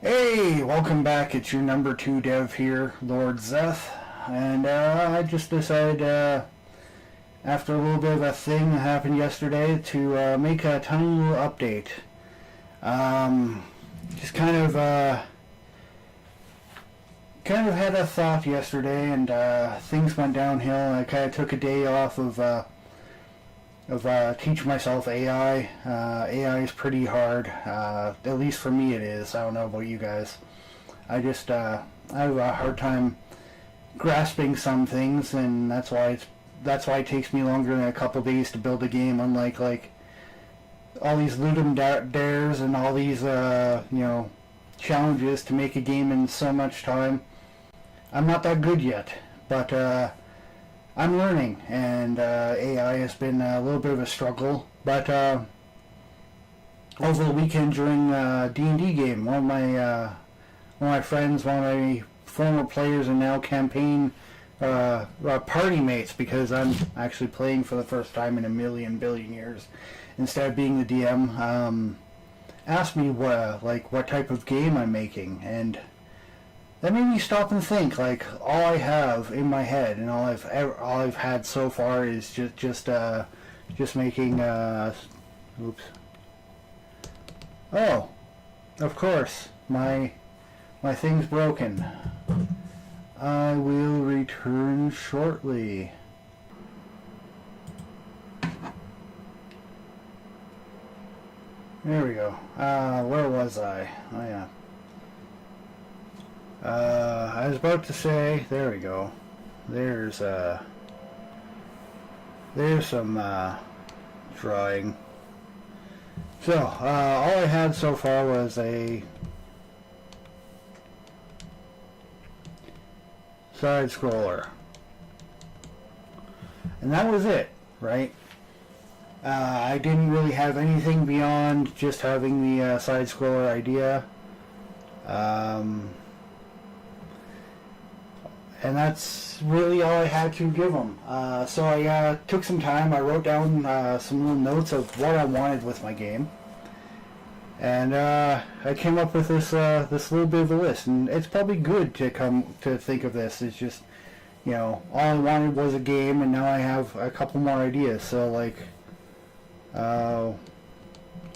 Hey, welcome back. It's your number 2 dev here, Lord Zeth. And I just decided, after a little bit of a thing that happened yesterday, to make a tiny little update. Just kind of had a thought yesterday, and things went downhill. I kind of took a day off of teaching myself AI. AI is pretty hard. At least for me it is. I don't know about you guys. I have a hard time grasping some things, and that's why it takes me longer than a couple days to build a game. Unlike all these Ludum dares and all these challenges to make a game in so much time. I'm not that good yet, but I'm learning, and AI has been a little bit of a struggle. But over the weekend during a D&D game, one of my friends, one of my former players and now campaign party mates, because I'm actually playing for the first time in a billion years instead of being the DM, asked me what type of game I'm making, and that made me stop and think. Like, all I have in my head and all I've had so far is just making oops. Oh, of course, my thing's broken. I will return shortly. There we go. Where was I? Oh yeah. I was about to say, there we go. There's some drawing. So, all I had so far was a side scroller. And that was it, right? I didn't really have anything beyond just having the side scroller idea. And that's really all I had to give them. So I took some time. I wrote down some little notes of what I wanted with my game, and I came up with this little bit of a list. And it's probably good to think of this. It's just, all I wanted was a game, and now I have a couple more ideas. So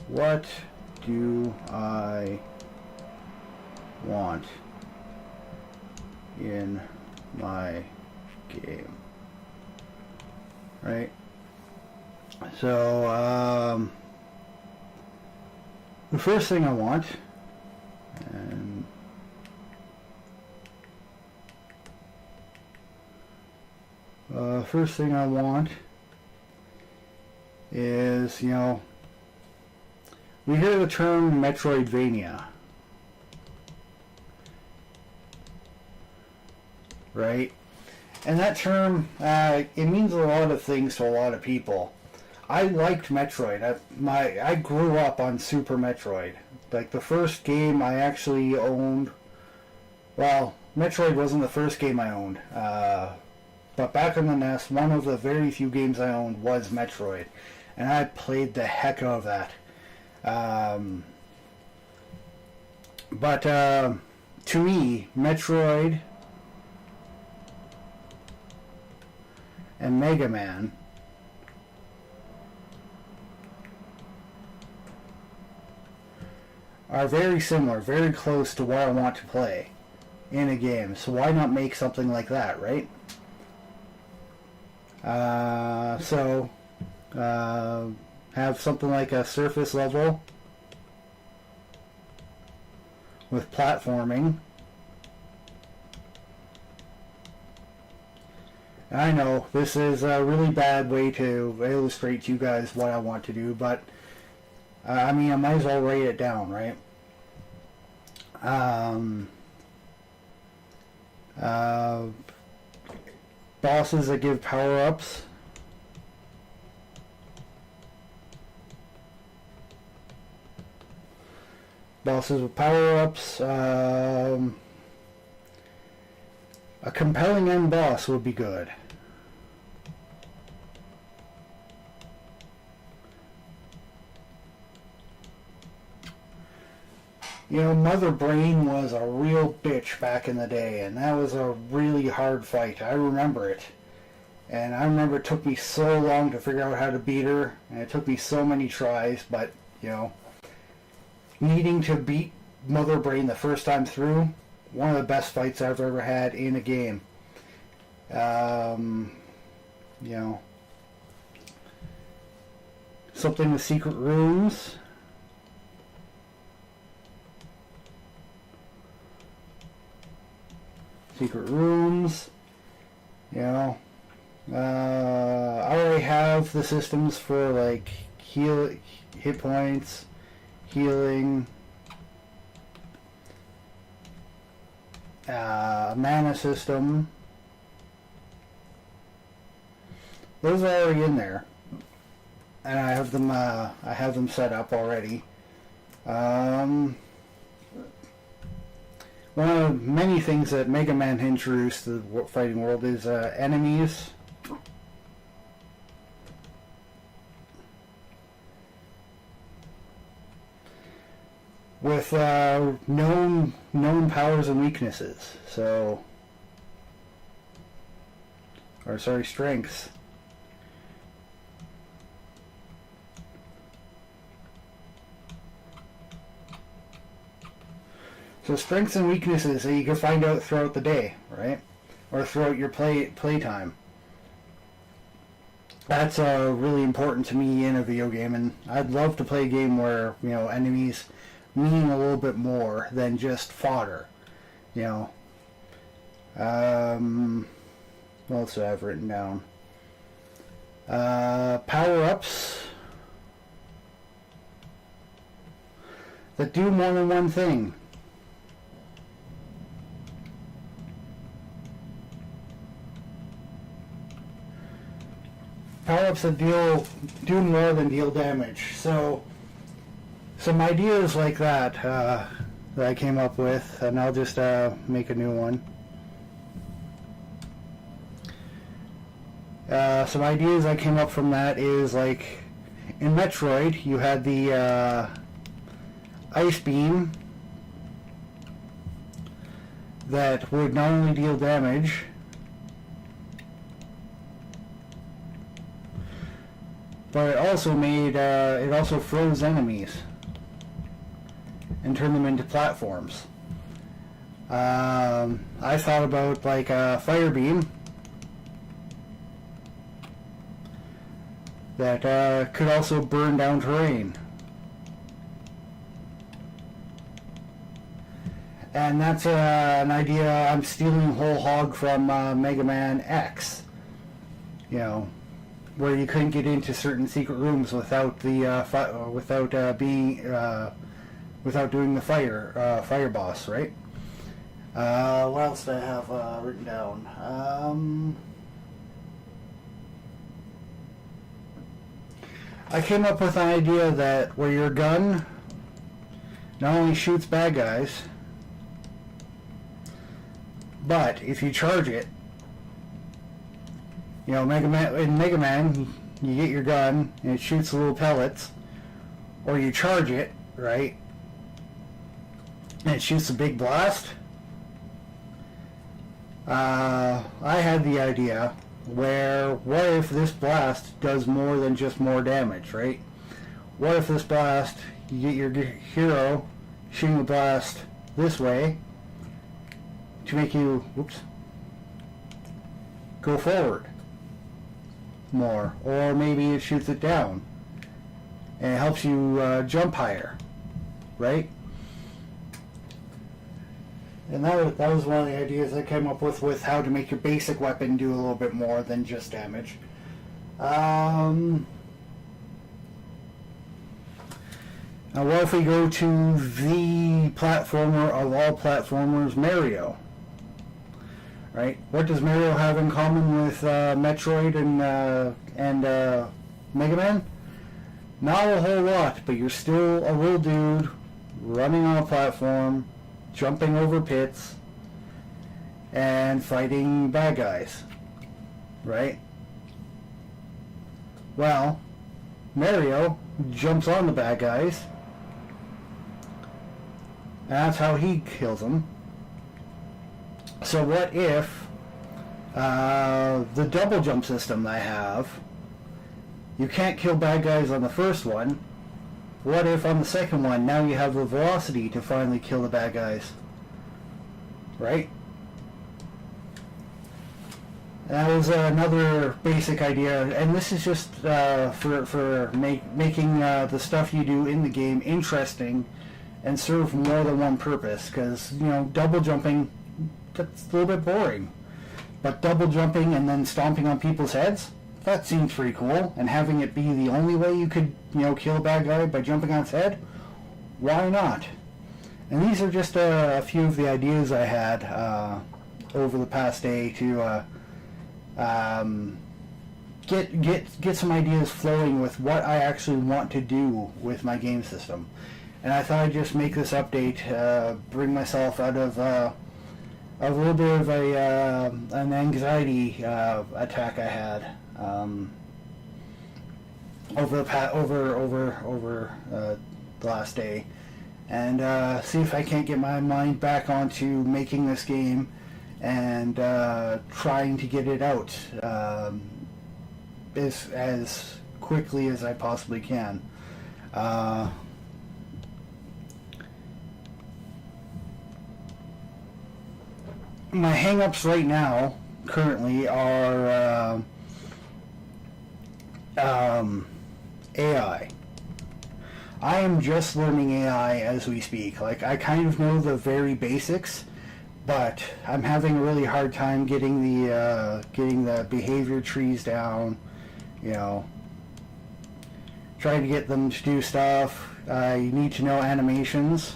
what do I want in my game, right? So the first thing I want, and is, we hear the term Metroidvania, right? And that term, it means a lot of things to a lot of people. I liked Metroid. I grew up on Super Metroid. Like, the first game I actually owned, well, Metroid wasn't the first game I owned, but back on the NES, one of the very few games I owned was Metroid, and I played the heck out of that. But to me, Metroid and Mega Man are very similar, very close to what I want to play in a game. So why not make something like that, right? Have something like a surface level with platforming. I know this is a really bad way to illustrate to you guys what I want to do, but I mean, I might as well write it down, right? Bosses that give power-ups. Bosses with power-ups. A compelling end boss would be good. You know, Mother Brain was a real bitch back in the day, and that was a really hard fight. I remember it. And I remember it took me so long to figure out how to beat her, and it took me so many tries, but, you know, needing to beat Mother Brain the first time through, one of the best fights I've ever had in a game. You know, something with secret rooms. Secret rooms, you know. I already have the systems for like hit points, healing, mana system. Those are already in there, and I have them. I have them set up already. One of many things that Mega Man introduced to the fighting world is enemies. With known powers and weaknesses. So, or sorry, strengths. So strengths and weaknesses that you can find out throughout the day, right? Or throughout your playtime. That's really important to me in a video game, and I'd love to play a game where, you know, enemies mean a little bit more than just fodder. You know. What else do I have written down? Power-ups that do more than one thing. Power-ups that do more than deal damage. So, some ideas like that that I came up with, and I'll just make a new one. Some ideas I came up from that is like in Metroid, you had the ice beam that would not only deal damage, but it also made it also froze enemies and turned them into platforms. I thought about like a fire beam that could also burn down terrain. And that's an idea I'm stealing whole hog from Mega Man X. You know, where you couldn't get into certain secret rooms without the without doing the fire boss, right? What else do I have written down? I came up with an idea that where your gun not only shoots bad guys, but if you charge it, you know, in Mega Man, you get your gun and it shoots little pellets, or you charge it, right, and it shoots a big blast. I had the idea where, what if this blast does more than just more damage, right? What if this blast, you get your hero shooting the blast this way to make you, go forward more, or maybe it shoots it down and it helps you jump higher, right? And that was one of the ideas I came up with how to make your basic weapon do a little bit more than just damage. Now what if we go to the platformer of all platformers, Mario? Right? What does Mario have in common with Metroid and Mega Man? Not a whole lot, but you're still a little dude running on a platform, jumping over pits, and fighting bad guys. Right? Well, Mario jumps on the bad guys, And that's how he kills them. So what if the double jump system I have, you can't kill bad guys on the first one. What if on the second one, now you have the velocity to finally kill the bad guys? Right? That was another basic idea, and this is just for making the stuff you do in the game interesting and serve more than one purpose, because, you know, double jumping, that's a little bit boring. But double jumping and then stomping on people's heads, that seems pretty cool. And having it be the only way you could, you know, kill a bad guy by jumping on his head, why not? And these are just a few of the ideas I had over the past day to get some ideas flowing with what I actually want to do with my game system. And I thought I'd just make this update, bring myself out of a little bit of an anxiety attack I had over the last day, and see if I can't get my mind back onto making this game and trying to get it out as quickly as I possibly can. My hangups right now, currently, are AI. I am just learning AI as we speak. Like, I kind of know the very basics, but I'm having a really hard time getting the behavior trees down. You know, trying to get them to do stuff. You need to know animations.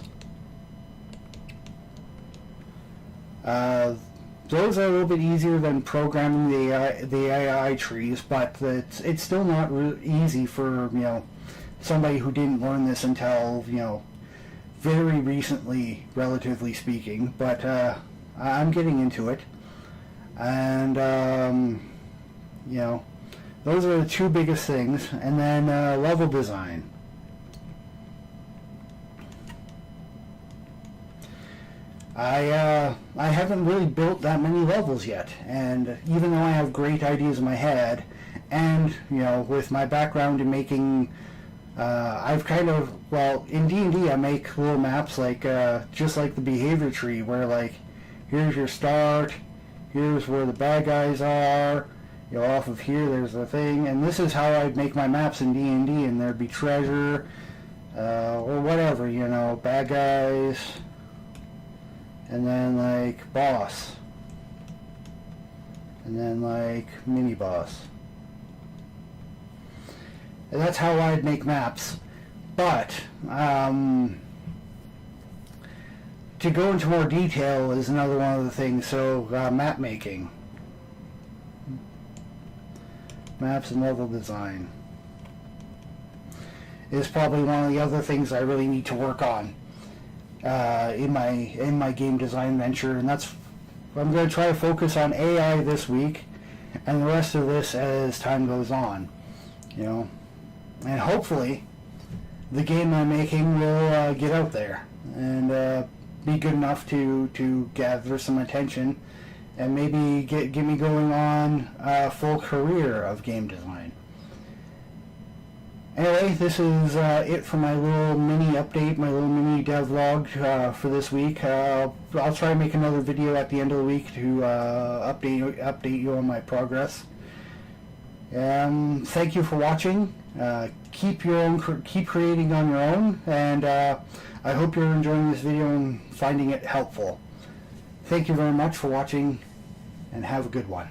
Those are a little bit easier than programming the AI trees, but it's still not easy for, you know, somebody who didn't learn this until, you know, very recently, relatively speaking. But I'm getting into it, and you know, those are the two biggest things. And then level design. I haven't really built that many levels yet, and even though I have great ideas in my head, and, you know, with my background in making, I've kind of, well, in D&D I make little maps like, just like the behavior tree, where, like, here's your start, here's where the bad guys are, you know, off of here there's the thing, and this is how I'd make my maps in D&D, and there'd be treasure, or whatever, you know, bad guys, and then, like, boss, and then, like, mini boss. And that's how I'd make maps. But to go into more detail is another one of the things. So map making, maps and level design is probably one of the other things I really need to work on in my game design venture, and that's, I'm going to try to focus on AI this week, and the rest of this as time goes on, you know, and hopefully the game I'm making will get out there and be good enough to gather some attention and maybe get me going on a full career of game design. Anyway, this is it for my little mini update, my little mini devlog for this week. I'll try and make another video at the end of the week to update you on my progress. Thank you for watching. Keep creating on your own, and I hope you're enjoying this video and finding it helpful. Thank you very much for watching, and have a good one.